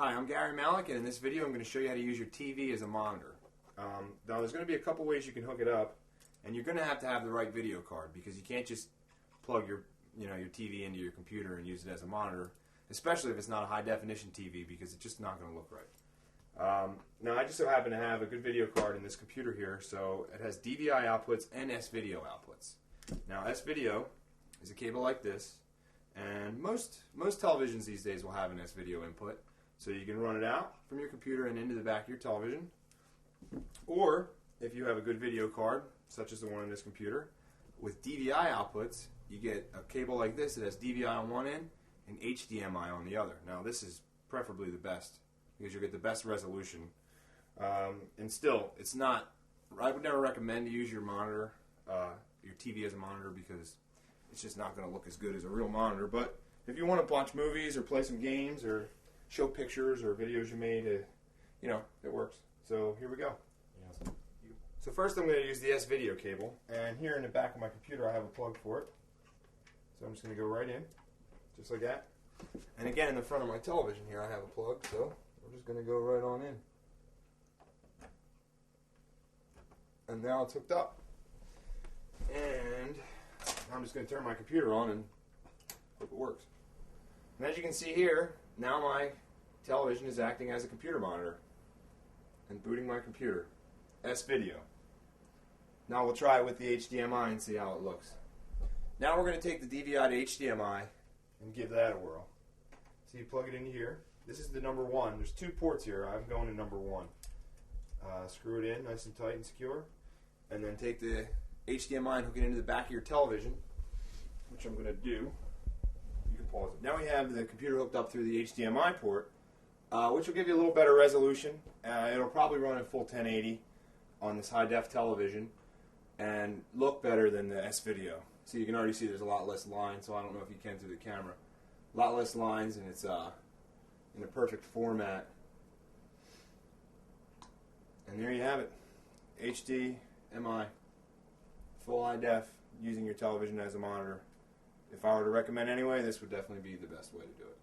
Hi, I'm Gary Malik, and in this video I'm going to show you how to use your TV as a monitor. Now there's going to be a couple ways you can hook it up, and you're going to have the right video card because you can't just plug your TV into your computer and use it as a monitor, especially if it's not a high definition TV, because it's just not going to look right. Now I just so happen to have a good video card in this computer here, so it has DVI outputs and S-video outputs. Now S-video is a cable like this, and most televisions these days will have an S-video input, so you can run it out from your computer and into the back of your television. Or if you have a good video card, such as the one in this computer, with DVI outputs, you get a cable like this that has DVI on one end and HDMI on the other. Now this is preferably the best because you'll get the best resolution. And still, it's not, I would never recommend to use your monitor, your TV as a monitor, because it's just not going to look as good as a real monitor. But if you want to watch movies or play some games or show pictures or videos you made, it works. So here we go. Yeah. So first I'm going to use the S-video cable, and here in the back of my computer I have a plug for it. So I'm just going to go right in, just like that. And again, in the front of my television here I have a plug, so we're just going to go right on in. And now it's hooked up. And I'm just going to turn my computer on and hope it works. And as you can see here, now my television is acting as a computer monitor and booting my computer. S-video. Now we'll try it with the HDMI and see how it looks. Now we're going to take the DVI to HDMI and give that a whirl. So you plug it into here. This is the number one. There's two ports here. I'm going to number one. Screw it in nice and tight and secure. And then take the HDMI and hook it into the back of your television, which I'm going to do. You can pause it. Now we have the computer hooked up through the HDMI port, which will give you a little better resolution. It'll probably run at full 1080 on this high-def television and look better than the S-video. So you can already see there's a lot less lines, so I don't know if you can through the camera. A lot less lines, and it's in a perfect format. And there you have it. HDMI. Full high-def, using your television as a monitor. If I were to recommend anyway, this would definitely be the best way to do it.